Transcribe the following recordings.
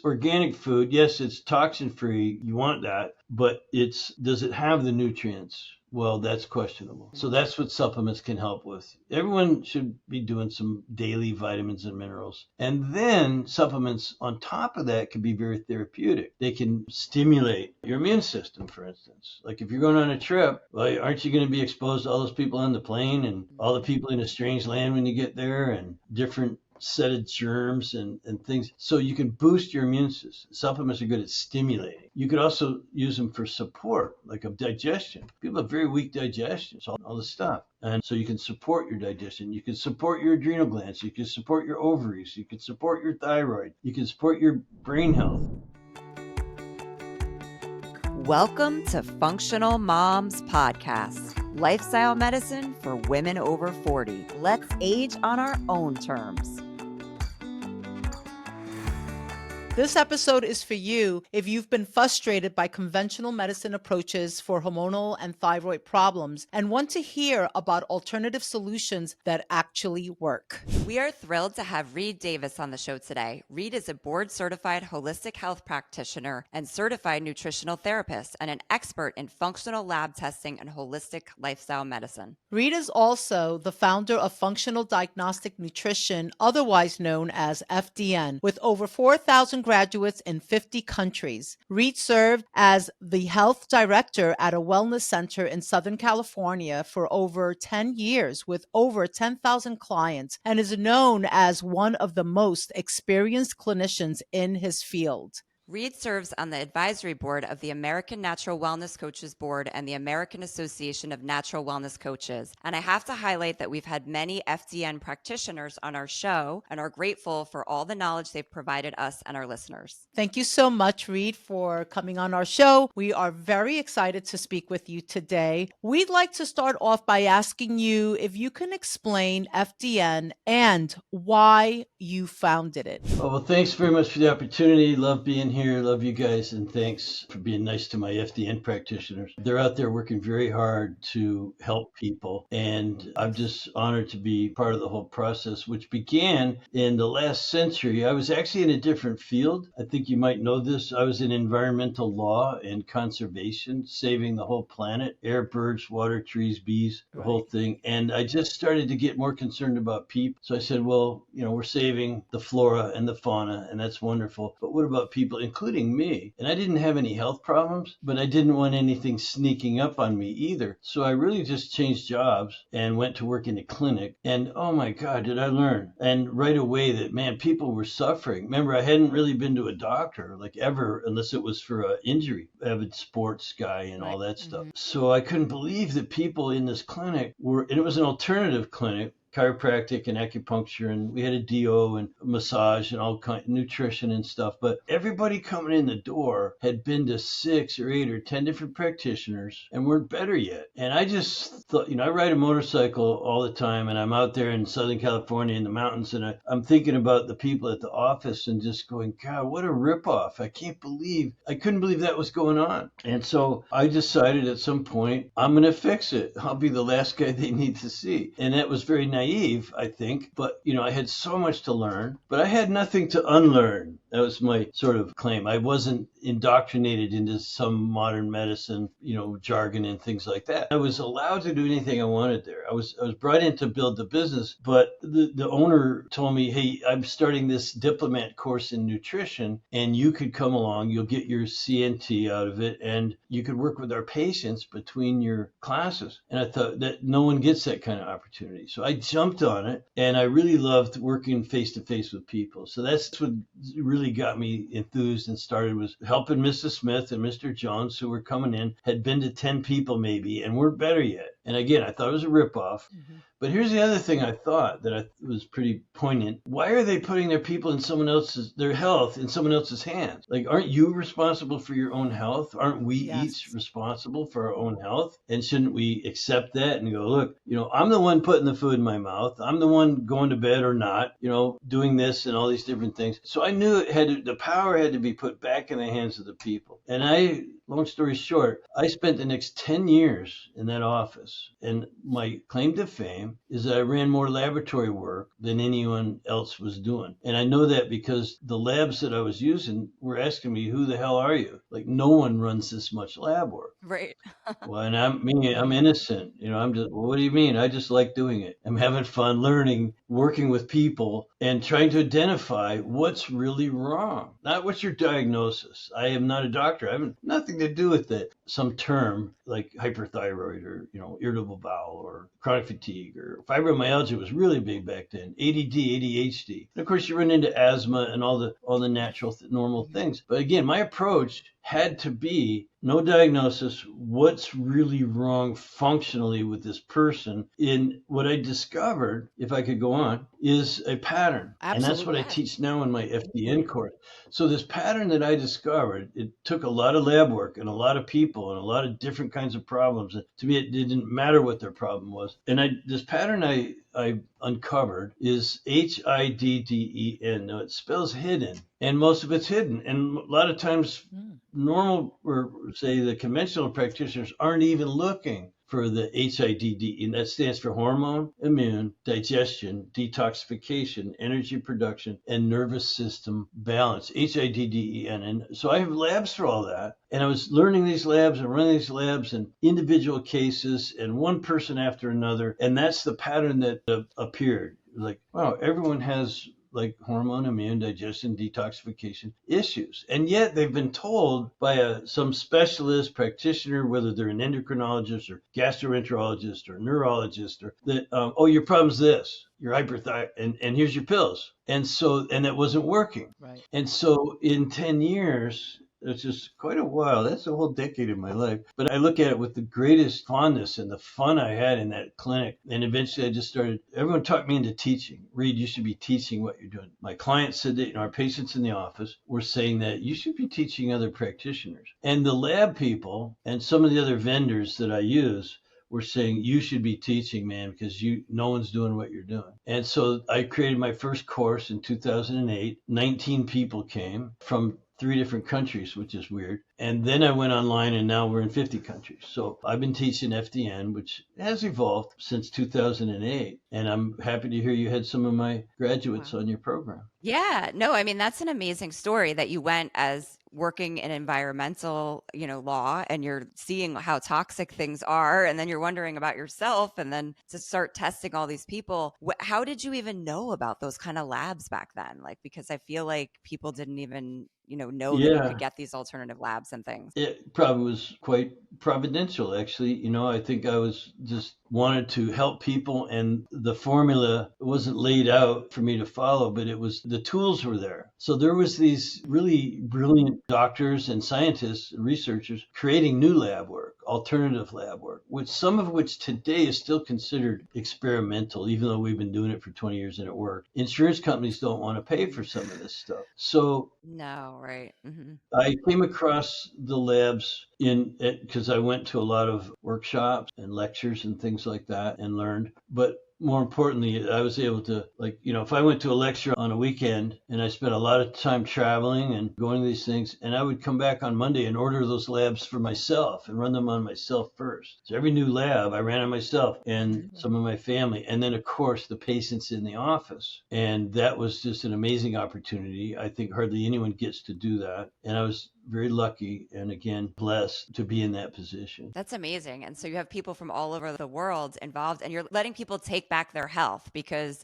organic food, yes, it's toxin free. You want that, but does it have the nutrients? Well, that's questionable. So that's what supplements can help with. Everyone should be doing some daily vitamins and minerals. And then supplements on top of that can be very therapeutic. They can stimulate your immune system, for instance. Like if you're going on a trip, well, aren't you going to be exposed to all those people on the plane and all the people in a strange land when you get there and different set of germs and things. So you can boost your immune system. Supplements are good at stimulating. You could also use them for support, like of digestion. People have very weak digestion, so all this stuff. And so you can support your digestion. You can support your adrenal glands. You can support your ovaries. You can support your thyroid. You can support your brain health. Welcome to Functional Moms Podcast, lifestyle medicine for women over 40. Let's age on our own terms. This episode is for you if you've been frustrated by conventional medicine approaches for hormonal and thyroid problems and want to hear about alternative solutions that actually work. We are thrilled to have Reed Davis on the show today. Reed is a board-certified holistic health practitioner and certified nutritional therapist and an expert in functional lab testing and holistic lifestyle medicine. Reed is also the founder of Functional Diagnostic Nutrition, otherwise known as FDN, with over 4,000 graduates in 50 countries. Reed served as the health director at a wellness center in Southern California for over 10 years with over 10,000 clients and is known as one of the most experienced clinicians in his field. Reed serves on the advisory board of the American Natural Wellness Coaches Board and the American Association of Natural Wellness Coaches. And I have to highlight that we've had many FDN practitioners on our show and are grateful for all the knowledge they've provided us and our listeners. Thank you so much, Reed, for coming on our show. We are very excited to speak with you today. We'd like to start off by asking you if you can explain FDN and why you founded it. Oh, well, thanks very much for the opportunity. Love being here. Love you guys, and thanks for being nice to my FDN practitioners. They're out there working very hard to help people, and I'm just honored to be part of the whole process, which began in the last century. I was actually in a different field. I think you might know this. I was in environmental law and conservation, saving the whole planet, air, birds, water, trees, bees, the whole thing. And I just started to get more concerned about people. So I said, well, we're saving the flora and the fauna, and that's wonderful. But what about people, including me? And I didn't have any health problems, but I didn't want anything sneaking up on me either. So I really just changed jobs and went to work in a clinic. And oh my God, did I learn. And right away that, man, people were suffering. Remember, I hadn't really been to a doctor like ever, unless it was for an injury. Avid sports guy and all that stuff. So I couldn't believe that people in this clinic and it was an alternative clinic, chiropractic and acupuncture, and we had a DO and massage and all kind of nutrition and stuff. But everybody coming in the door had been to 6 or 8 or 10 different practitioners and weren't better yet. And I just thought, I ride a motorcycle all the time, and I'm out there in Southern California in the mountains, and I'm thinking about the people at the office and just going, God, what a ripoff. I couldn't believe that was going on. And so I decided at some point, I'm going to fix it. I'll be the last guy they need to see. And that was very naive, I think, but I had so much to learn, but I had nothing to unlearn. That was my sort of claim. I wasn't indoctrinated into some modern medicine, jargon and things like that. I was allowed to do anything I wanted there. I was brought in to build the business, but the owner told me, hey, I'm starting this diplomat course in nutrition, and you could come along. You'll get your CNT out of it, and you could work with our patients between your classes. And I thought that no one gets that kind of opportunity. So I jumped on it, and I really loved working face to face with people. So that's what really got me enthused and started, was helping Mrs. Smith and Mr. Jones, who were coming in, had been to 10 people maybe and weren't better yet. And again, I thought it was a ripoff. But here's the other thing I thought that was pretty poignant. Why are they putting their health in someone else's hands? Like, aren't you responsible for your own health? Aren't we each responsible for our own health? And shouldn't we accept that and go, look, I'm the one putting the food in my mouth. I'm the one going to bed or not, doing this and all these different things. So I knew the power had to be put back in the hands of the people. And long story short, I spent the next 10 years in that office. was. And my claim to fame is that I ran more laboratory work than anyone else was doing. And I know that because the labs that I was using were asking me, who the hell are you? Like, no one runs this much lab work. Right. Well, and I'm innocent. I'm just, well, what do you mean? I just like doing it. I'm having fun learning, working with people, and trying to identify what's really wrong. Not what's your diagnosis. I am not a doctor. I have nothing to do with it. Some term like hyperthyroid or, irritable bowel or chronic fatigue or fibromyalgia was really big back then. ADD, ADHD. And of course, you run into asthma and all the natural, normal things. But again, my approach had to be no diagnosis, what's really wrong functionally with this person. In what I discovered, if I could go on, is a pattern. Absolutely. And that's what I teach now in my FDN course. So this pattern that I discovered, it took a lot of lab work and a lot of people and a lot of different kinds of problems. To me, it didn't matter what their problem was. And this pattern I uncovered is HIDDEN. Now it spells hidden, and most of it's hidden. And a lot of times normal, or say the conventional practitioners, aren't even looking for the HIDD, and that stands for hormone, immune, digestion, detoxification, energy production, and nervous system balance, HIDDEN. And so I have labs for all that. And I was learning these labs and running these labs and individual cases and one person after another. And that's the pattern that appeared. Like, wow, everyone has like hormone, immune, digestion, detoxification issues. And yet they've been told by some specialist practitioner, whether they're an endocrinologist or gastroenterologist or neurologist, or that, your problem's this, you're hyperthyroid, and here's your pills. And that wasn't working. Right. And so in 10 years, it's just quite a while. That's a whole decade of my life. But I look at it with the greatest fondness and the fun I had in that clinic. And eventually I just started, everyone talked me into teaching. Reed, you should be teaching what you're doing. My clients said that, our patients in the office were saying that you should be teaching other practitioners. And the lab people and some of the other vendors that I use were saying, you should be teaching, man, because no one's doing what you're doing. And so I created my first course in 2008. 19 people came from 3 different countries, which is weird. And then I went online, and now we're in 50 countries. So I've been teaching FDN, which has evolved since 2008. And I'm happy to hear you had some of my graduates on your program. Yeah, no, I mean, that's an amazing story that you went as working in environmental, law, and you're seeing how toxic things are, and then you're wondering about yourself, and then to start testing all these people. How did you even know about those kind of labs back then? Like, because I feel like people didn't even, know that you could get these alternative labs and things. It probably was quite providential, actually. I think I was just wanted to help people, and the formula wasn't laid out for me to follow, but the tools were there. So there was these really brilliant doctors and scientists, researchers creating new lab work, alternative lab work, some of which today is still considered experimental, even though we've been doing it for 20 years and it worked. Insurance companies don't want to pay for some of this stuff. So no, right. Mm-hmm. I came across the labs because I went to a lot of workshops and lectures and things like that and learned. But more importantly, I was able to, if I went to a lecture on a weekend and I spent a lot of time traveling and going to these things, and I would come back on Monday and order those labs for myself and run them on myself first. So every new lab I ran on myself and some of my family. And then, of course, the patients in the office. And that was just an amazing opportunity. I think hardly anyone gets to do that. And I was very lucky and, again, blessed to be in that position. That's amazing. And so you have people from all over the world involved, and you're letting people take back their health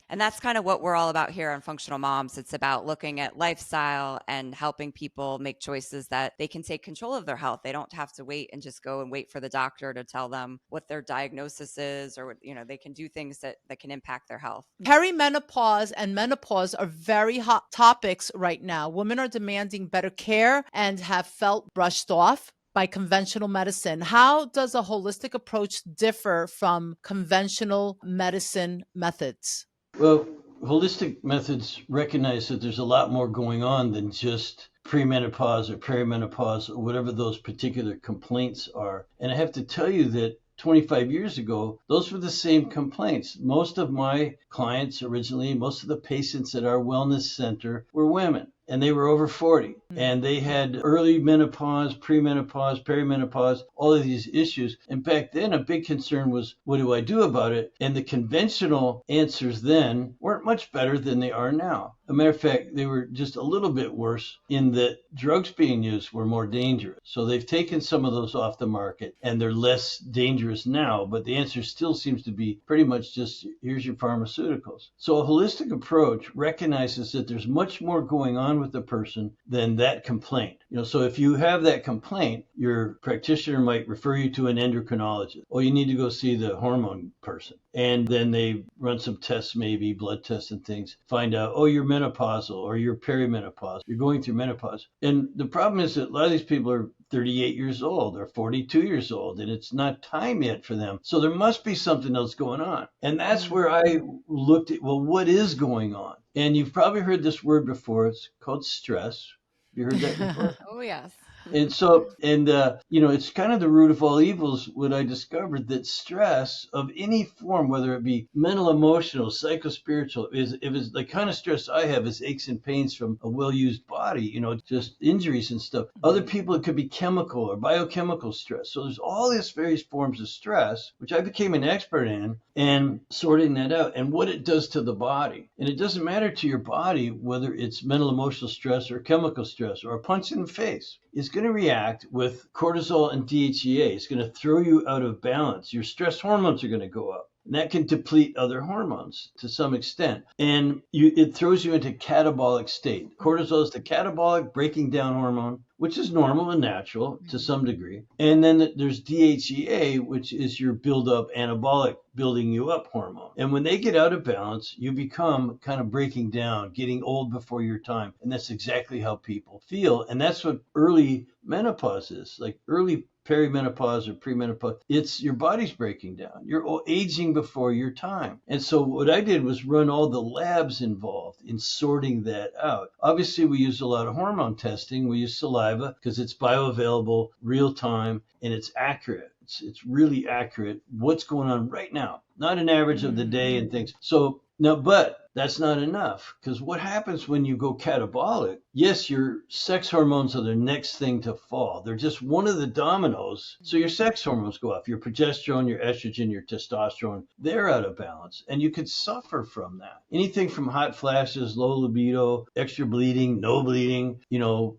and that's kind of what we're all about here on Functional Moms. It's about looking at lifestyle and helping people make choices that they can take control of their health. They don't have to wait and just go and wait for the doctor to tell them what their diagnosis is, or, they can do things that can impact their health. Perimenopause and menopause are very hot topics right now. Women are demanding better care and have felt brushed off by conventional medicine. How does a holistic approach differ from conventional medicine methods? Well, holistic methods recognize that there's a lot more going on than just premenopause or perimenopause or whatever those particular complaints are. And I have to tell you that 25 years ago, those were the same complaints. Most of my clients originally, most of the patients at our wellness center were women. and they were over 40, and they had early menopause, premenopause, perimenopause, all of these issues. And back then, a big concern was, what do I do about it? And the conventional answers then weren't much better than they are now. As a matter of fact, they were just a little bit worse in that drugs being used were more dangerous. So they've taken some of those off the market, and they're less dangerous now, but the answer still seems to be pretty much just, here's your pharmaceuticals. So a holistic approach recognizes that there's much more going on with the person than that complaint. So if you have that complaint, your practitioner might refer you to an endocrinologist, or you need to go see the hormone person. And then they run some tests, maybe blood tests and things, find out, oh, you're menopausal or you're perimenopausal, you're going through menopause. And the problem is that a lot of these people are 38 years old or 42 years old, and it's not time yet for them. So there must be something else going on. And that's where I looked at, well, what is going on? And you've probably heard this word before. It's called stress. Have you heard that before? Oh, yes. And so, it's kind of the root of all evils. What I discovered, that stress of any form, whether it be mental, emotional, psychospiritual, if it's the kind of stress I have is aches and pains from a well-used body, just injuries and stuff. Other people, it could be chemical or biochemical stress. So there's all these various forms of stress, which I became an expert in, and sorting that out and what it does to the body. And it doesn't matter to your body whether it's mental, emotional stress or chemical stress or a punch in the face. It's going to react with cortisol and DHEA. It's going to throw you out of balance. Your stress hormones are going to go up. And that can deplete other hormones to some extent. And it throws you into catabolic state. Cortisol is the catabolic breaking down hormone, which is normal and natural to some degree. And then there's DHEA, which is your build-up anabolic, building you up hormone. And when they get out of balance, you become kind of breaking down, getting old before your time. And that's exactly how people feel. And that's what early menopause is, like early perimenopause or premenopause. It's your body's breaking down. You're aging before your time. And so what I did was run all the labs involved in sorting that out. Obviously, we use a lot of hormone testing. We use saliva because it's bioavailable, real time, and it's accurate. It's really accurate what's going on right now, not an average of the day and things. So now, but that's not enough, because what happens when you go catabolic, yes, your sex hormones are the next thing to fall. They're just one of the dominoes. So your sex hormones go off, your progesterone, your estrogen, your testosterone, they're out of balance. And you could suffer from that. Anything from hot flashes, low libido, extra bleeding, no bleeding,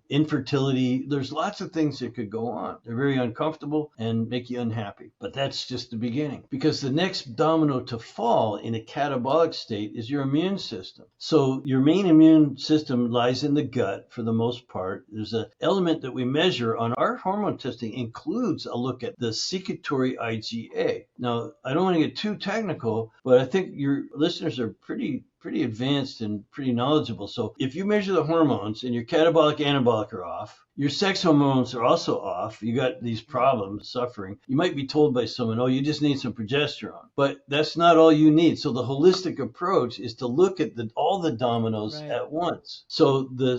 infertility. There's lots of things that could go on. They're very uncomfortable and make you unhappy. But that's just the beginning, because the next domino to fall in a catabolic state is your immune system. So your main immune system lies in the gut for the most part. There's an element that we measure on our hormone testing includes a look at the secretory IgA. Now, I don't want to get too technical, but I think your listeners are pretty advanced and pretty knowledgeable. So if you measure the hormones and your catabolic, anabolic are off, your sex hormones are also off, you got these problems, suffering, you might be told by someone, oh, you just need some progesterone. But that's not all you need. So the holistic approach is to look at all the dominoes at once. So the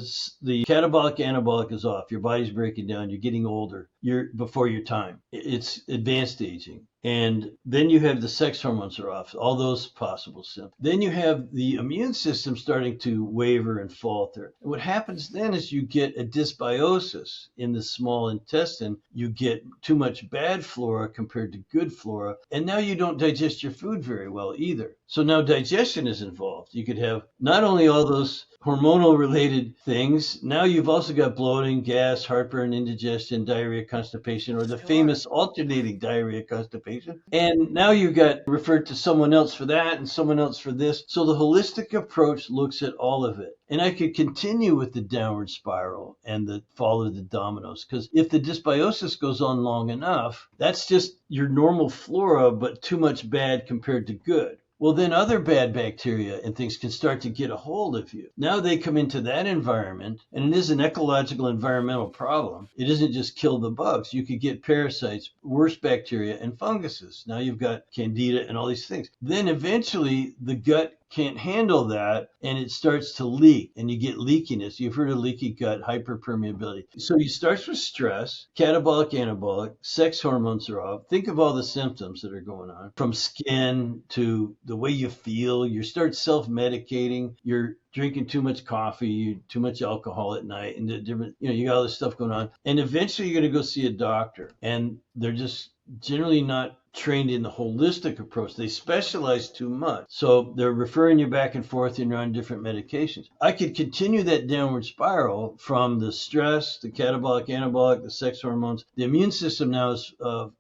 catabolic, anabolic is off, your body's breaking down, you're getting older, you're before your time. It's advanced aging. And then you have the sex hormones are off, all those possible symptoms. Then you have the immune system starting to waver and falter. And what happens then is you get a dysbiosis in the small intestine. You get too much bad flora compared to good flora. And now you don't digest your food very well either. So now digestion is involved. You could have not only all those hormonal related things, now you've also got bloating, gas, heartburn, indigestion, diarrhea, constipation, or the famous alternating diarrhea, constipation. And now you got referred to someone else for that and someone else for this. So the holistic approach looks at all of it. And I could continue with the downward spiral and the fall of the dominoes, because if the dysbiosis goes on long enough, that's just your normal flora, but too much bad compared to good. Well, then other bad bacteria and things can start to get a hold of you. Now they come into that environment, and it is an ecological environmental problem. It isn't just kill the bugs. You could get parasites, worse bacteria, and funguses. Now you've got candida and all these things. Then eventually the gut can't handle that, and it starts to leak, and you get leakiness. You've heard of leaky gut, hyperpermeability. So you start with stress, catabolic, anabolic, sex hormones are off. Think of all the symptoms that are going on, from skin to the way you feel. You start self-medicating. You're drinking too much coffee, too much alcohol at night, and the different, you got all this stuff going on. And eventually you're going to go see a doctor, and they're just generally not trained in the holistic approach. They specialize too much. So they're referring you back and forth, and you're on different medications. I could continue that downward spiral from the stress, the catabolic, anabolic, the sex hormones. The immune system now is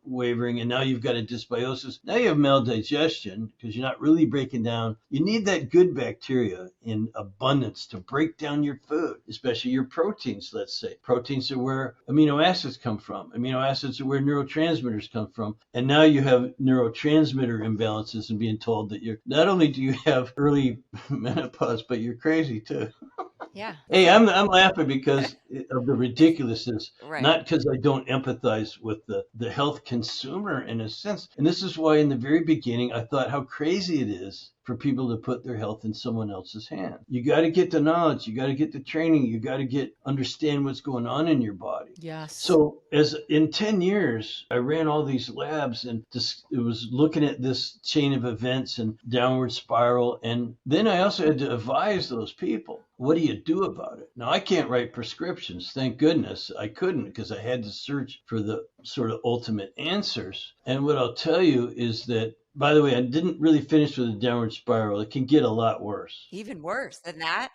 wavering, and now you've got a dysbiosis. Now you have maldigestion because you're not really breaking down. You need that good bacteria in abundance to break down your food, especially your proteins, let's say. Proteins are where amino acids come from. Amino acids are where neurotransmitters come from. And now you have neurotransmitter imbalances and being told that you're not only do you have early menopause, but you're crazy too. Yeah. Hey, I'm laughing because of the ridiculousness, Right. not because I don't empathize with the health consumer in a sense. And this is why in the very beginning I thought how crazy it is for people to put their health in someone else's hand. You got to get the knowledge, you got to get the training, you got to understand what's going on in your body. Yes. So as in 10 years, I ran all these labs, and it was looking at this chain of events and downward spiral. And then I also had to advise those people. What do you do about it? Now, I can't write prescriptions. Thank goodness I couldn't, because I had to search for the sort of ultimate answers. And what I'll tell you is that, by the way, I didn't really finish with the downward spiral. It can get a lot worse. Even worse than that?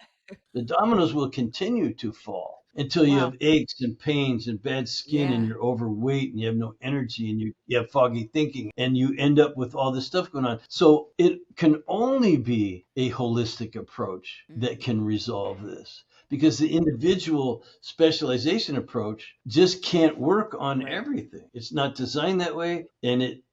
The dominoes will continue to fall until you Wow. have aches and pains and bad skin, and Yeah. you're overweight and you have no energy, and you have foggy thinking, and you end up with all this stuff going on. So it can only be a holistic approach that can resolve this, because the individual specialization approach just can't work on Right. everything. It's not designed that way.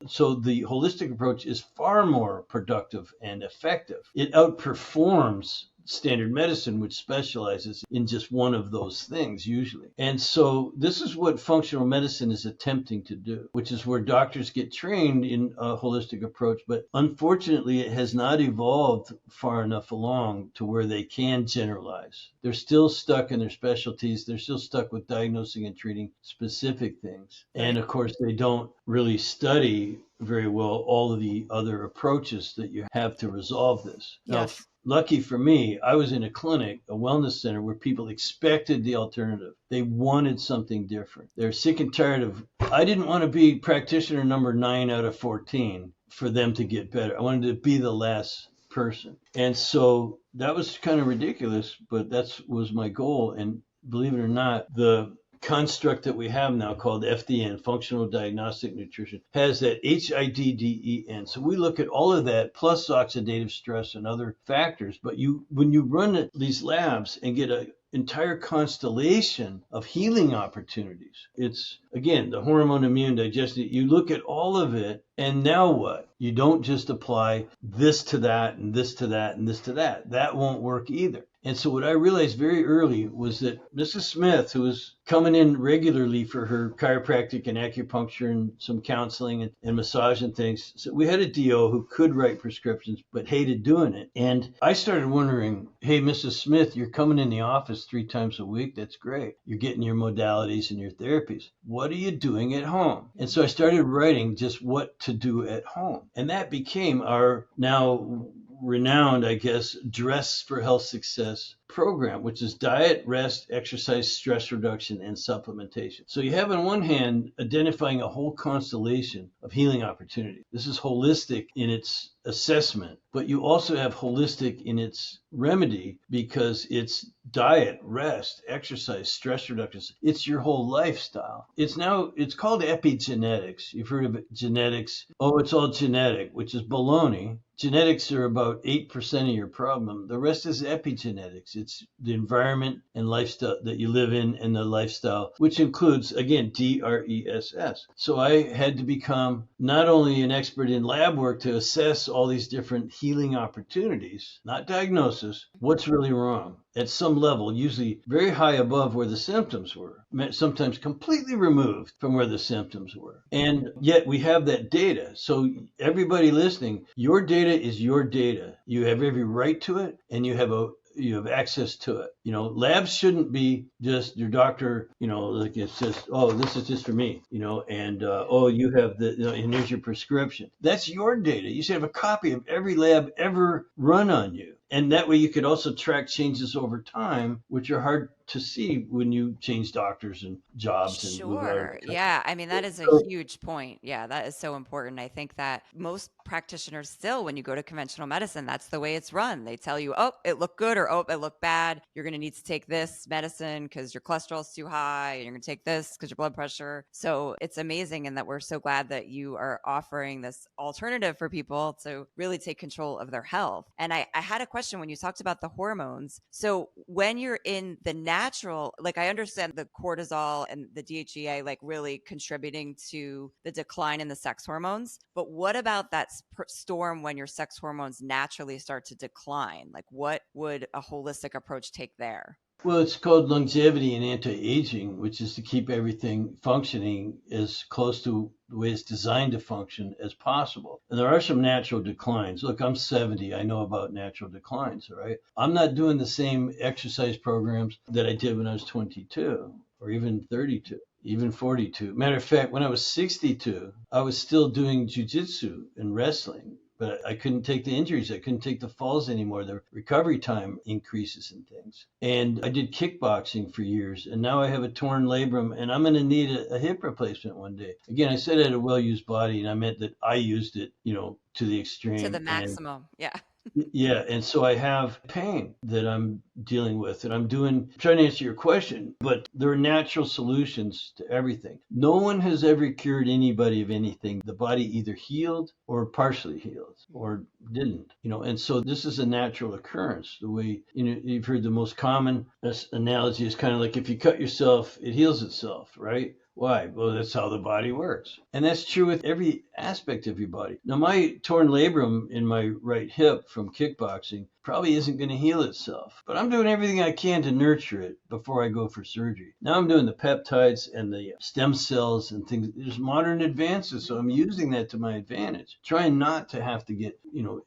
So the holistic approach is far more productive and effective. It outperforms standard medicine, which specializes in just one of those things usually. And so this is what functional medicine is attempting to do, which is where doctors get trained in a holistic approach. But unfortunately, it has not evolved far enough along to where they can generalize. They're still stuck in their specialties. They're still stuck with diagnosing and treating specific things. And of course, they don't really study very well all of the other approaches that you have to resolve this. Now, Yes. lucky for me, I was in a clinic, a wellness center, where people expected the alternative. They wanted something different. They're sick and tired of, I didn't want to be practitioner number 9 out of 14 for them to get better. I wanted to be the last person. And so that was kind of ridiculous, but that was my goal. And believe it or not, the construct that we have now called FDN, Functional Diagnostic Nutrition, has that HIDDEN. So we look at all of that plus oxidative stress and other factors. But when you run these labs and get an entire constellation of healing opportunities, it's, again, the hormone, immune, digestion, you look at all of it, and now what? You don't just apply this to that and this to that and this to that. That won't work either. And so what I realized very early was that Mrs. Smith, who was coming in regularly for her chiropractic and acupuncture and some counseling and massage and things, so we had a DO who could write prescriptions but hated doing it. And I started wondering, hey, Mrs. Smith, you're coming in the office 3 times a week. That's great. You're getting your modalities and your therapies. What are you doing at home? And so I started writing just what to do at home. And that became our now renowned, I guess, Dress for Health Success program, which is diet, rest, exercise, stress reduction, and supplementation. So you have on one hand identifying a whole constellation of healing opportunities. This is holistic in its assessment, but you also have holistic in its remedy, because it's diet, rest, exercise, stress reduction. It's your whole lifestyle. It's called epigenetics. You've heard of genetics. Oh, it's all genetic, which is baloney. Genetics are about 8% of your problem. The rest is epigenetics. It's the environment and lifestyle that you live in and the lifestyle, which includes, again, DRESS. So I had to become not only an expert in lab work to assess all these different healing opportunities, not diagnosis, what's really wrong at some level, usually very high above where the symptoms were, sometimes completely removed from where the symptoms were. And yet we have that data. So everybody listening, your data is your data. You have every right to it, and you have access to it. Labs shouldn't be just your doctor, like it's just, oh, this is just for me, and oh, you have and here's your prescription. That's your data. You should have a copy of every lab ever run on you. And that way you could also track changes over time, which are hard to see when you change doctors and jobs and move out of the Sure. country. Yeah. I mean, that is a So, huge point. Yeah, that is so important. I think that most practitioners still, when you go to conventional medicine, that's the way it's run. They tell you, oh, it looked good, or oh, it looked bad. You're going to need to take this medicine because your cholesterol's too high, and you're going to take this because your blood pressure. So it's amazing. And that we're so glad that you are offering this alternative for people to really take control of their health. And I had a question when you talked about the hormones. So when you're in the natural, like I understand the cortisol and the DHEA like really contributing to the decline in the sex hormones, but what about that storm when your sex hormones naturally start to decline? Like what would a holistic approach take there? well, it's called longevity and anti-aging, which is to keep everything functioning as close to the way it's designed to function as possible. And there are some natural declines. Look, I'm 70. I know about natural declines, all right? I'm not doing the same exercise programs that I did when I was 22 or even 32. Even 42. Matter of fact, when I was 62, I was still doing jujitsu and wrestling, but I couldn't take the injuries. I couldn't take the falls anymore. The recovery time increases and things. And I did kickboxing for years, and now I have a torn labrum, and I'm going to need a hip replacement one day. Again, I said I had a well-used body, and I meant that I used it, to the To the extreme. And maximum. Yeah. yeah, and so I have pain that I'm dealing with, and I'm trying to answer your question, but there are natural solutions to everything. No one has ever cured anybody of anything. The body either healed or partially healed or didn't, and so this is a natural occurrence. The way, you've heard the most common analogy is kind of like if you cut yourself, it heals itself, right? Why? Well, that's how the body works. And that's true with every aspect of your body. Now, my torn labrum in my right hip from kickboxing probably isn't going to heal itself, but I'm doing everything I can to nurture it before I go for surgery. Now I'm doing the peptides and the stem cells and things. There's modern advances, so I'm using that to my advantage, trying not to have to get,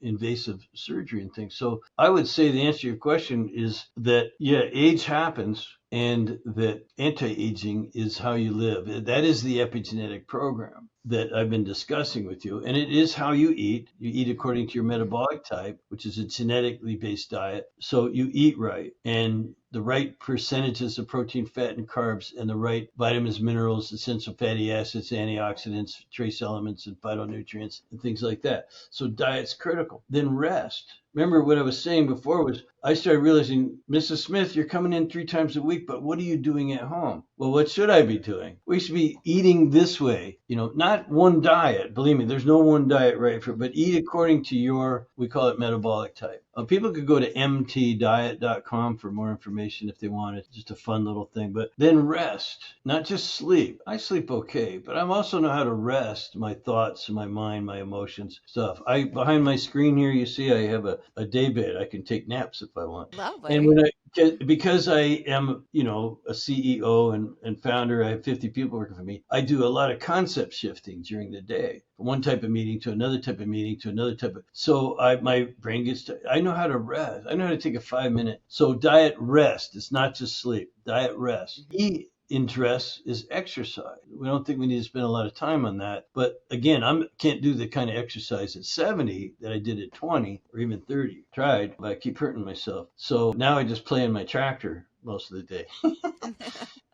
invasive surgery and things. So I would say the answer to your question is that, yeah, age happens, and that anti-aging is how you live. That is the epigenetic program that I've been discussing with you. And it is how you eat. You eat according to your metabolic type, which is a genetically based diet. So you eat right, and the right percentages of protein, fat, and carbs, and the right vitamins, minerals, essential fatty acids, antioxidants, trace elements, and phytonutrients, and things like that. So diet's critical. Then rest. Remember what I was saying before was I started realizing, Mrs. Smith, you're coming in 3 times a week, but what are you doing at home? Well, what should I be doing? We should be eating this way, not one diet. Believe me, there's no one diet right for it, but eat according to your, we call it metabolic type. People could go to mtdiet.com for more information if they want. It's just a fun little thing. But then rest, not just sleep. I sleep okay, but I also know how to rest my thoughts, my mind, my emotions, stuff. Behind my screen here, you see I have a day bed. I can take naps if I want. And Lovely. because I am, a CEO and founder, I have 50 people working for me. I do a lot of concept shifting during the day, from one type of meeting to another type of meeting to another type of. So my brain I know how to rest. I know how to take a 5-minute. So diet rest. It's not just sleep. Diet rest. Eat. Interest is exercise. We don't think we need to spend a lot of time on that. But again, I can't do the kind of exercise at 70 that I did at 20 or even 30. Tried, but I keep hurting myself. So now I just play in my tractor most of the day.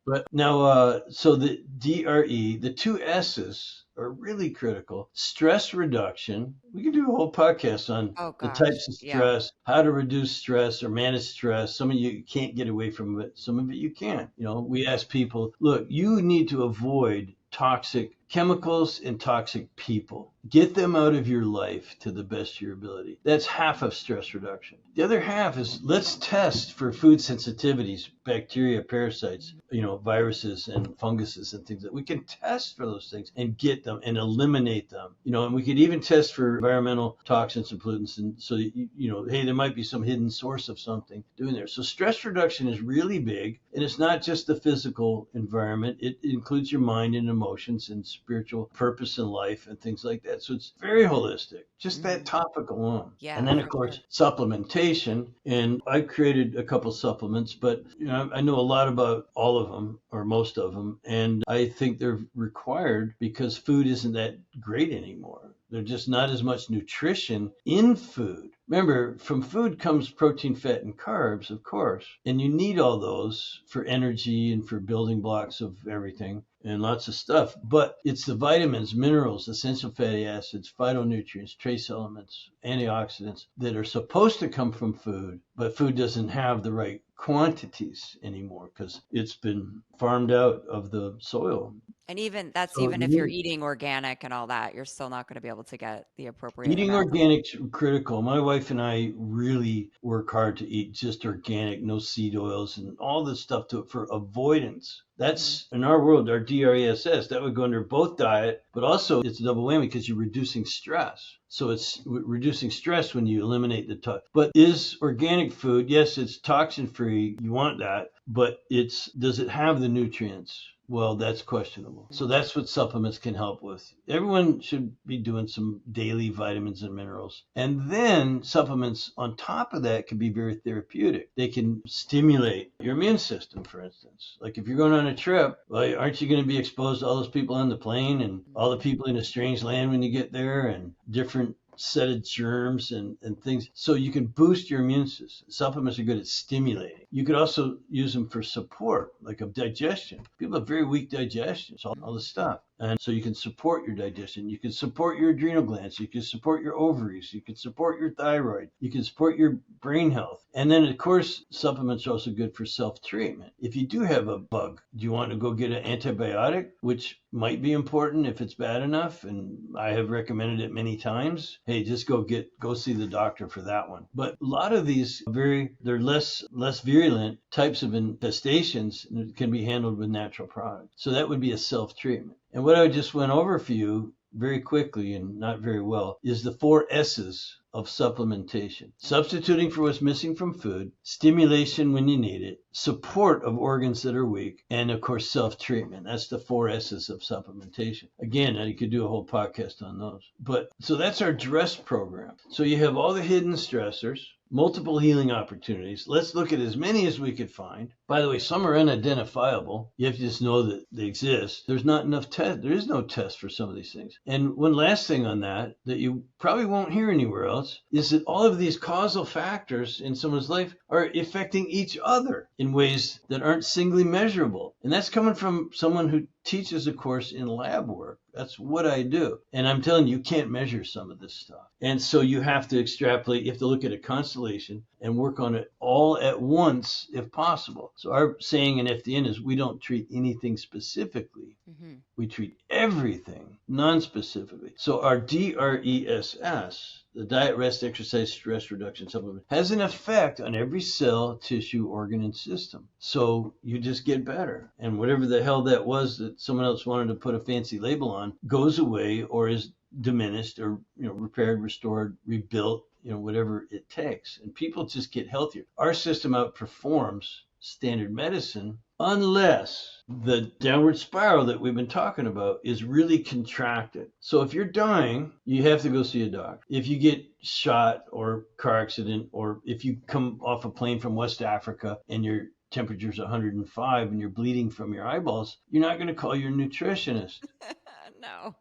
But now, so the DRE, the 2 S's are really critical. Stress reduction. We can do a whole podcast on Oh the gosh. types of Yeah. stress, how to reduce stress or manage stress. Some of you can't get away from it. Some of it you can. We ask people, look, you need to avoid toxic chemicals and toxic people. Get them out of your life to the best of your ability. That's half of stress reduction. The other half is let's test for food sensitivities, bacteria, parasites, viruses and funguses and things that we can test for those things and get them and eliminate them. And we could even test for environmental toxins and pollutants. And so, hey, there might be some hidden source of something doing there. So stress reduction is really big. And it's not just the physical environment. It includes your mind and emotions and spiritual purpose in life and things like that. So it's very holistic, just that topic alone. Yeah, and then, of course, supplementation. And I created a couple supplements, but I know a lot about all of them or most of them. And I think they're required because food isn't that great anymore. There's just not as much nutrition in food. Remember, from food comes protein, fat, and carbs, of course. And you need all those for energy and for building blocks of everything and lots of stuff. But it's the vitamins, minerals, essential fatty acids, phytonutrients, trace elements, antioxidants that are supposed to come from food, but food doesn't have the right quantities anymore because it's been farmed out of the soil. And even if you're eating organic and all that, you're still not going to be able to get the appropriate Eating amount. organic's critical. My wife and I really work hard to eat just organic, no seed oils and all this stuff for avoidance. That's in our world, our DRESS. That would go under both diet, but also it's a double whammy because you're reducing stress. So it's reducing stress when you eliminate the But is organic food, yes, it's toxin free. You want that, but does it have the nutrients? Well, that's questionable. So that's what supplements can help with. Everyone should be doing some daily vitamins and minerals. And then supplements on top of that can be very therapeutic. They can stimulate your immune system, for instance. Like if you're going on a trip, well, aren't you going to be exposed to all those people on the plane and all the people in a strange land when you get there and different set of germs and things. So you can boost your immune system. Supplements are good at stimulating. You could also use them for support, like of digestion. People have very weak digestion, so all this stuff. And so you can support your digestion. You can support your adrenal glands. You can support your ovaries. You can support your thyroid. You can support your brain health. And then, of course, supplements are also good for self-treatment. If you do have a bug, do you want to go get an antibiotic, which might be important if it's bad enough? And I have recommended it many times. Hey, just go see the doctor for that one. But a lot of these they're less virulent types of infestations can be handled with natural products. So that would be a self-treatment. And what I just went over for you very quickly and not very well is the 4 S's of supplementation. Substituting for what's missing from food, stimulation when you need it, support of organs that are weak, and of course self-treatment. That's the 4 S's of supplementation. Again, you could do a whole podcast on those. But so that's our DRESS program. So you have all the hidden stressors, multiple healing opportunities. Let's look at as many as we could find. By the way, some are unidentifiable. You have to just know that they exist. There's not enough test. There is no test for some of these things. And one last thing on that you probably won't hear anywhere else is that all of these causal factors in someone's life are affecting each other in ways that aren't singly measurable. And that's coming from someone who teaches a course in lab work. That's what I do. And I'm telling you, you can't measure some of this stuff. And so you have to extrapolate, you have to look at a constellation and work on it all at once if possible. So our saying in FDN is we don't treat anything specifically. Mm-hmm. We treat everything non-specifically. So our DRESS, the diet, rest, exercise, stress reduction supplement, has an effect on every cell, tissue, organ, and system. So you just get better. And whatever the hell that was that someone else wanted to put a fancy label on goes away or is diminished or repaired, restored, rebuilt, whatever it takes. And people just get healthier. Our system outperforms standard medicine unless the downward spiral that we've been talking about is really contracted. So if you're dying, you have to go see a doctor. If you get shot or car accident, or if you come off a plane from West Africa and your temperature's 105 and you're bleeding from your eyeballs, you're not going to call your nutritionist. No,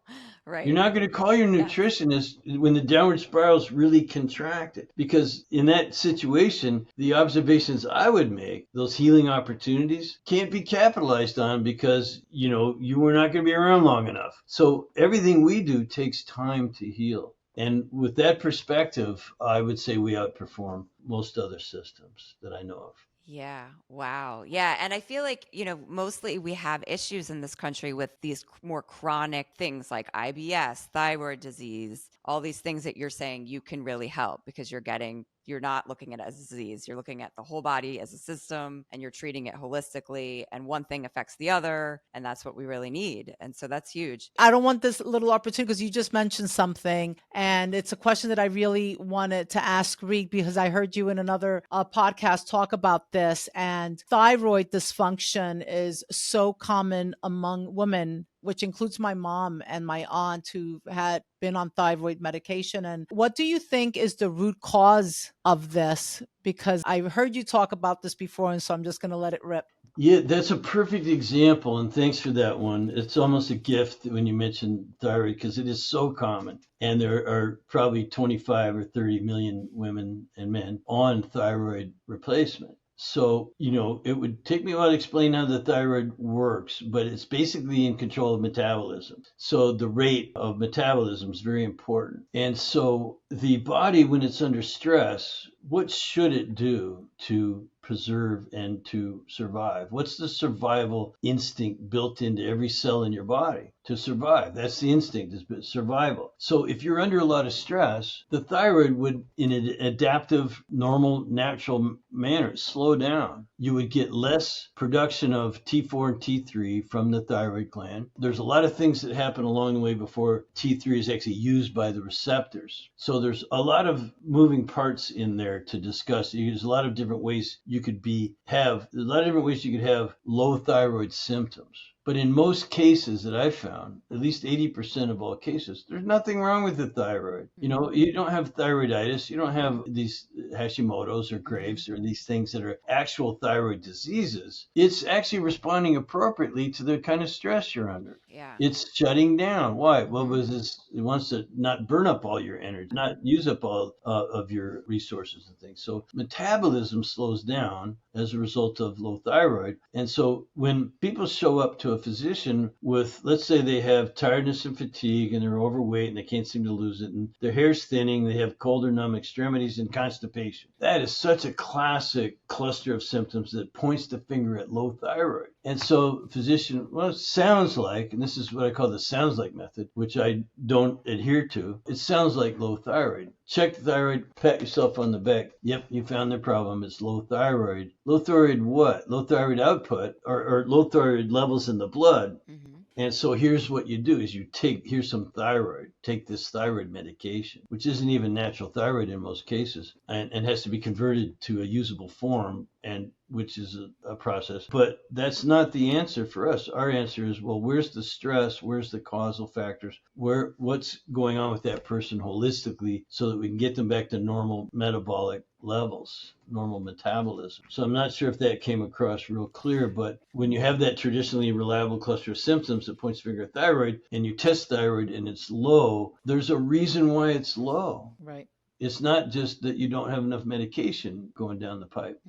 right. You're not going to call your nutritionist when the downward spiral is really contracted, because in that situation, the observations I would make, those healing opportunities, can't be capitalized on because, you were not going to be around long enough. So everything we do takes time to heal. And with that perspective, I would say we outperform most other systems that I know of. Yeah. Wow. Yeah. And I feel like, mostly we have issues in this country with these more chronic things like IBS, thyroid disease, all these things that you're saying you can really help because you're not looking at it as a disease. You're looking at the whole body as a system and you're treating it holistically. And one thing affects the other. And that's what we really need. And so that's huge. I don't want this little opportunity because you just mentioned something, and it's a question that I really wanted to ask Reed because I heard you in another podcast talk about this. And thyroid dysfunction is so common among women, which includes my mom and my aunt who had been on thyroid medication. And what do you think is the root cause of this? Because I've heard you talk about this before, and so I'm just going to let it rip. Yeah, that's a perfect example, and thanks for that one. It's almost a gift when you mention thyroid because it is so common. And there are probably 25 or 30 million women and men on thyroid replacement. So, it would take me a while to explain how the thyroid works, but it's basically in control of metabolism. So the rate of metabolism is very important. And so the body, when it's under stress, what should it do to preserve and to survive? What's the survival instinct built into every cell in your body? To survive. That's the instinct, is survival. So if you're under a lot of stress, the thyroid would, in an adaptive, normal, natural manner, slow down. You would get less production of T4 and T3 from the thyroid gland. There's a lot of things that happen along the way before T3 is actually used by the receptors. So there's a lot of moving parts in there to discuss. There's a lot of different ways you could have low thyroid symptoms. But in most cases that I've found, at least 80% of all cases, there's nothing wrong with the thyroid. You don't have thyroiditis. You don't have these Hashimoto's or Graves or these things that are actual thyroid diseases. It's actually responding appropriately to the kind of stress you're under. Yeah. It's shutting down. Why? Well, because it wants to not burn up all your energy, not use up all of your resources and things. So metabolism slows down as a result of low thyroid. And so when people show up to a physician with, let's say they have tiredness and fatigue and they're overweight and they can't seem to lose it and their hair's thinning, they have cold or numb extremities and constipation. That is such a classic cluster of symptoms that points the finger at low thyroid. And so physician, well, it sounds like, and this is what I call the sounds like method, which I don't adhere to. It sounds like low thyroid. Check the thyroid, pat yourself on the back. Yep, you found the problem. It's low thyroid. Low thyroid what? Low thyroid output or low thyroid levels in the blood. Mm-hmm. And so here's what you do is here's some thyroid. Take this thyroid medication, which isn't even natural thyroid in most cases, and has to be converted to a usable form, and which is a process. But that's not the answer for us. Our answer is, well, where's the stress? Where's the causal factors? What's going on with that person holistically so that we can get them back to normal metabolic levels, normal metabolism. So I'm not sure if that came across real clear, but when you have that traditionally reliable cluster of symptoms that points the finger at thyroid and you test thyroid and it's low, there's a reason why it's low. Right. It's not just that you don't have enough medication going down the pipe,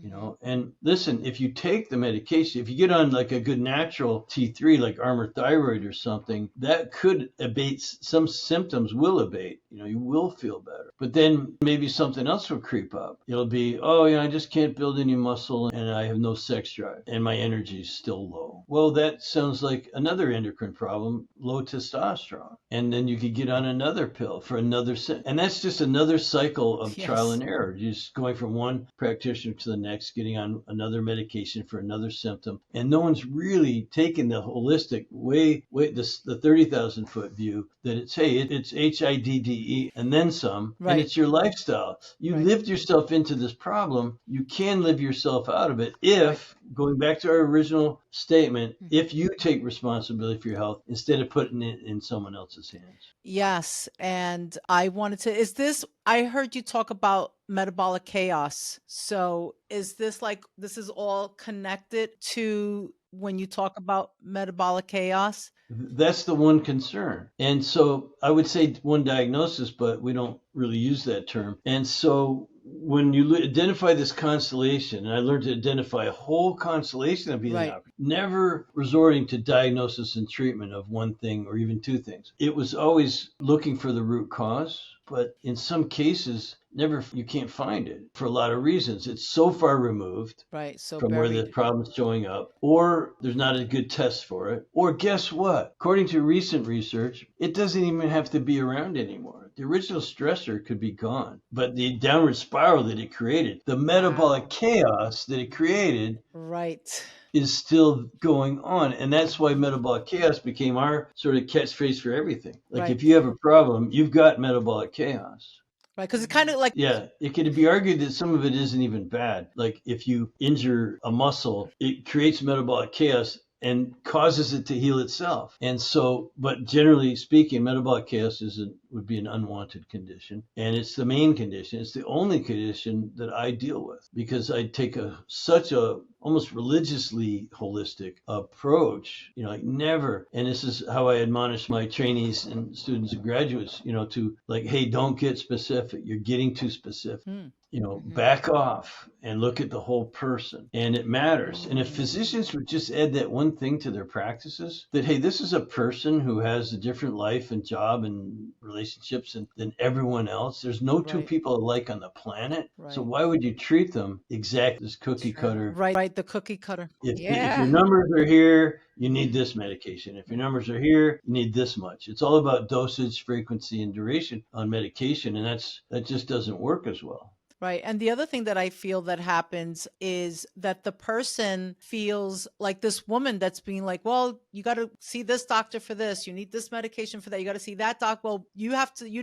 And listen, if you take the medication, if you get on like a good natural T3, like Armour Thyroid or something, that could abate, some symptoms will abate, you will feel better. But then maybe something else will creep up. It'll be, I just can't build any muscle and I have no sex drive and my energy is still low. Well, that sounds like another endocrine problem, low testosterone. And then you could get on another pill for another, and that's just another cycle of trial and error. You're just going from one practitioner to the next, getting on another medication for another symptom. And no one's really taken the holistic the 30,000 foot view that it's HIDDE and then some, and it's your lifestyle. You lived yourself into this problem. You can live yourself out of it if, going back to our original statement, if you take responsibility for your health instead of putting it in someone else's hands. Yes. And I wanted to, I heard you talk about metabolic chaos. So is this all connected to when you talk about metabolic chaos? That's the one concern. And so I would say one diagnosis, but we don't really use that term. And so when you identify this constellation, and I learned to identify a whole constellation of healing Right. options, never resorting to diagnosis and treatment of one thing or even two things. It was always looking for the root cause, but in some cases, never, you can't find it for a lot of reasons. It's so far removed Right. So from where the buried. problem's showing up, or there's not a good test for it, or guess what? According to recent research, it doesn't even have to be around anymore. The original stressor could be gone, but the downward spiral that it created, the metabolic chaos that it created, Right. is still going on. And that's why metabolic chaos became our sort of catchphrase for everything. Like Right. if you have a problem, you've got metabolic chaos. Right. Because it's kind of like, Yeah, it could be argued that some of it isn't even bad. Like if you injure a muscle, it creates metabolic chaos and causes it to heal itself. And so, but generally speaking, metabolic chaos would be an unwanted condition. And it's the main condition. It's the only condition that I deal with because I take such a almost religiously holistic approach, like never. And this is how I admonish my trainees and students and graduates, to like, hey, don't get specific. You're getting too specific. Back off and look at the whole person. And it matters. And if physicians would just add that one thing to their practices, that, hey, this is a person who has a different life and job and relationships than everyone else. There's no two people alike on the planet. Right. So why would you treat them exactly as cookie cutter? Right. The cookie cutter. If your numbers are here, you need this medication. If your numbers are here, you need this much. It's all about dosage, frequency, and duration on medication. And that just doesn't work as well. Right. And the other thing that I feel that happens is that the person feels like this woman that's being like, well, you got to see this doctor for this. You need this medication for that. You got to see that doc. Well, you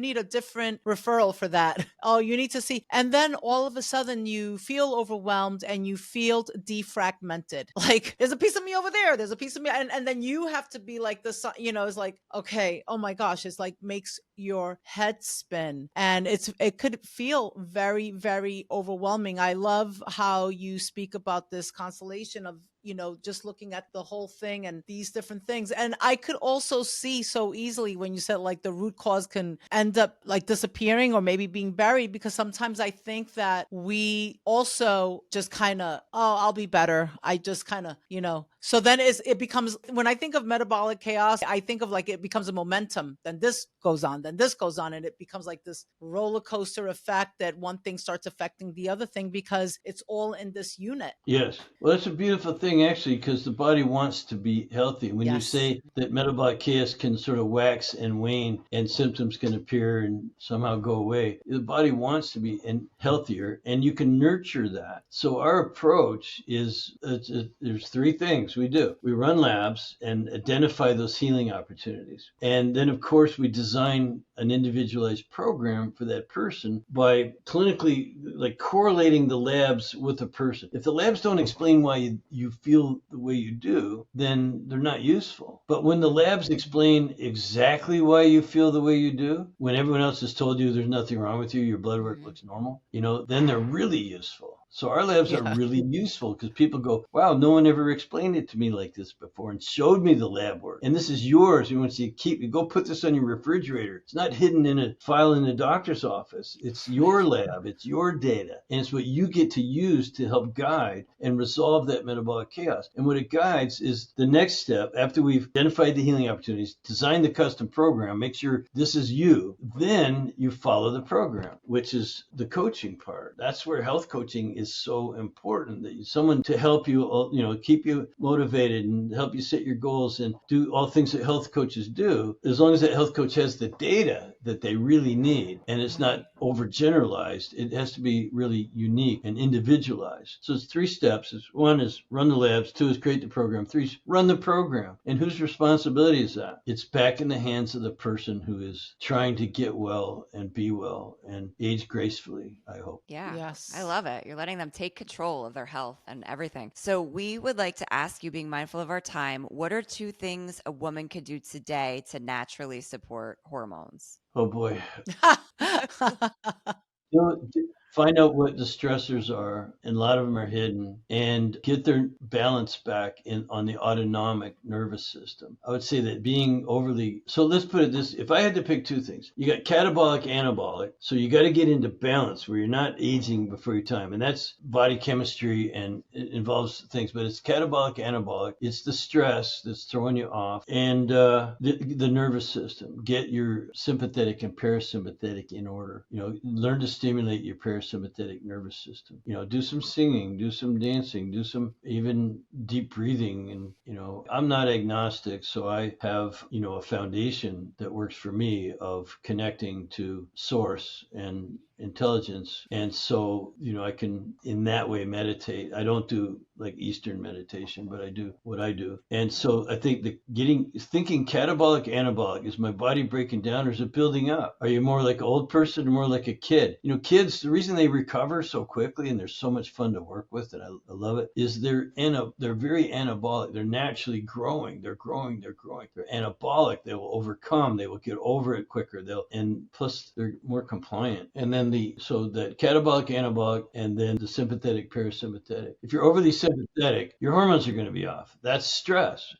need a different referral for that. Oh, you need to see. And then all of a sudden you feel overwhelmed and you feel defragmented. Like there's a piece of me over there. There's a piece of me. And then you have to be like this, it's like, okay, oh my gosh, it's like makes your head spin. And it could feel very, very overwhelming. I love how you speak about this constellation of just looking at the whole thing and these different things. And I could also see so easily when you said like the root cause can end up like disappearing or maybe being buried, because sometimes I think that we also just kind of, oh, I'll be better. I just kind of, so then it becomes, when I think of metabolic chaos, I think of like it becomes a momentum. Then this goes on, then this goes on. And it becomes like this roller coaster effect that one thing starts affecting the other thing because it's all in this unit. Yes. Well, that's a beautiful thing, actually, because the body wants to be healthy. When you say that metabolic chaos can sort of wax and wane and symptoms can appear and somehow go away, the body wants to be healthier and you can nurture that. So our approach is there's three things we do. We run labs and identify those healing opportunities. And then, of course, we design an individualized program for that person by clinically like correlating the labs with the person. If the labs don't explain why you feel the way you do, then they're not useful. But when the labs explain exactly why you feel the way you do, when everyone else has told you there's nothing wrong with you, your blood work looks normal, then they're really useful. So our labs are really useful because people go, wow, no one ever explained it to me like this before and showed me the lab work. And this is yours. You want to keep it. Go put this on your refrigerator. It's not hidden in a file in the doctor's office. It's your lab. It's your data. And it's what you get to use to help guide and resolve that metabolic chaos. And what it guides is the next step after we've identified the healing opportunities, design the custom program, make sure this is you. Then you follow the program, which is the coaching part. That's where health coaching is so important, that someone to help you, keep you motivated and help you set your goals and do all things that health coaches do, as long as that health coach has the data that they really need and it's not overgeneralized. It has to be really unique and individualized. So it's three steps. One is run the labs, two is create the program, three is run the program. And whose responsibility is that? It's back in the hands of the person who is trying to get well and be well and age gracefully, I hope. Yeah. Yes. I love it. You're letting them take control of their health and everything. So we would like to ask you, being mindful of our time, what are 2 things a woman could do today to naturally support hormones? Oh boy. find out what the stressors are, and a lot of them are hidden, and get their balance back on the autonomic nervous system. I would say that being overly, so let's put it this, if I had to pick two things, you got catabolic, anabolic, so you got to get into balance where you're not aging before your time, and that's body chemistry, and it involves things, but it's catabolic, anabolic, it's the stress that's throwing you off, and the nervous system. Get your sympathetic and parasympathetic in order. Learn to stimulate your parasympathetic nervous system. Do some singing, do some dancing, do some even deep breathing. And, I'm not agnostic, so I have, a foundation that works for me of connecting to source and intelligence. And so, I can in that way meditate. I don't do like Eastern meditation, but I do what I do. And so I think thinking catabolic, anabolic, is my body breaking down or is it building up? Are you more like an old person or more like a kid? Kids, the reason they recover so quickly and they're so much fun to work with, and I love it, is they're very anabolic. They're naturally growing. They're growing. They're anabolic. They will overcome. They will get over it quicker. And plus they're more compliant. And then so that catabolic, anabolic, and then the sympathetic, parasympathetic. If you're overly sympathetic, your hormones are going to be off. That's stress.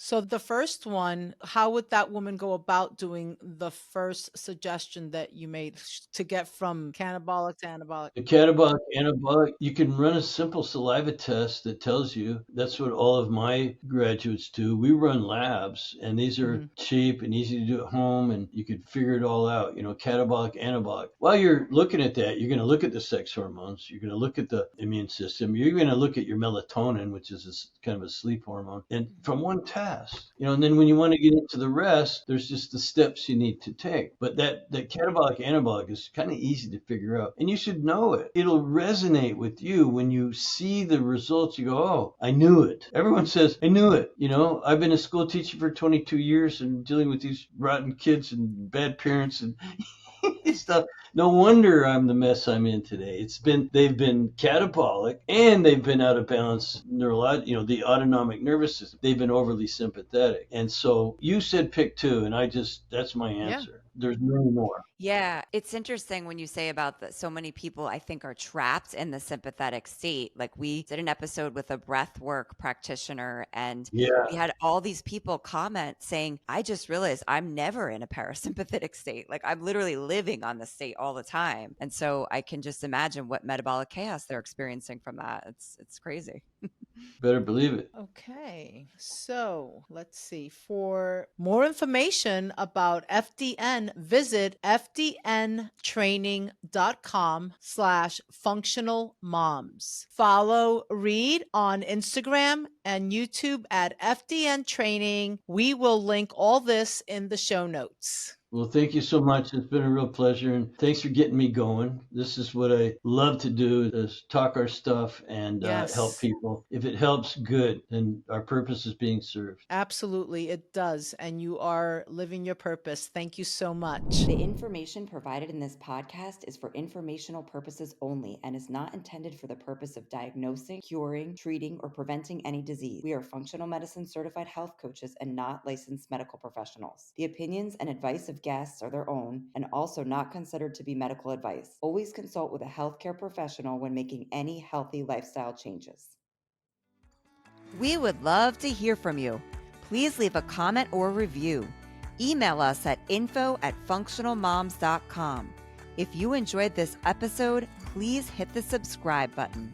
So the first one, how would that woman go about doing the first suggestion that you made to get from catabolic to anabolic? The catabolic, anabolic, you can run a simple saliva test that tells you. That's what all of my graduates do. We run labs, and these are cheap and easy to do at home, and you can figure it all out, catabolic, anabolic. While you're looking at that, you're going to look at the sex hormones. You're going to look at the immune system. You're going to look at your melatonin, which is kind of a sleep hormone. And from one test, and then when you want to get into the rest, there's just the steps you need to take. But that catabolic, anabolic is kind of easy to figure out, and you should know it. It'll resonate with you when you see the results. You go, oh, I knew it. Everyone says, I knew it. I've been a school teacher for 22 years and dealing with these rotten kids and bad parents and stuff. No wonder I'm the mess I'm in today. They've been catabolic and they've been out of balance the autonomic nervous system. They've been overly sympathetic. And so you said pick two, and that's my answer. Yeah. There's no more. Yeah, it's interesting when you say about that. So many people, I think, are trapped in the sympathetic state. Like we did an episode with a breath work practitioner, and we had all these people comment saying, I just realized I'm never in a parasympathetic state. Like I'm literally living on the state all the time. And so I can just imagine what metabolic chaos they're experiencing from that. It's crazy. Better believe it. Okay, so let's see. For more information about FDN, visit fdntraining.com/functionalmoms. Follow Reed on Instagram and YouTube at FDN Training. We will link all this in the show notes. Well, thank you so much. It's been a real pleasure, and thanks for getting me going. This is what I love to do, is talk our stuff and help people. If it helps, good, then our purpose is being served. Absolutely, it does, and you are living your purpose. Thank you so much. The information provided in this podcast is for informational purposes only and is not intended for the purpose of diagnosing, curing, treating, or preventing any disease. We are functional medicine certified health coaches and not licensed medical professionals. The opinions and advice of guests are their own and also not considered to be medical advice. Always consult with a healthcare professional when making any healthy lifestyle changes. We would love to hear from you. Please leave a comment or review. Email us at info@functionalmoms.com. If you enjoyed this episode, please hit the subscribe button.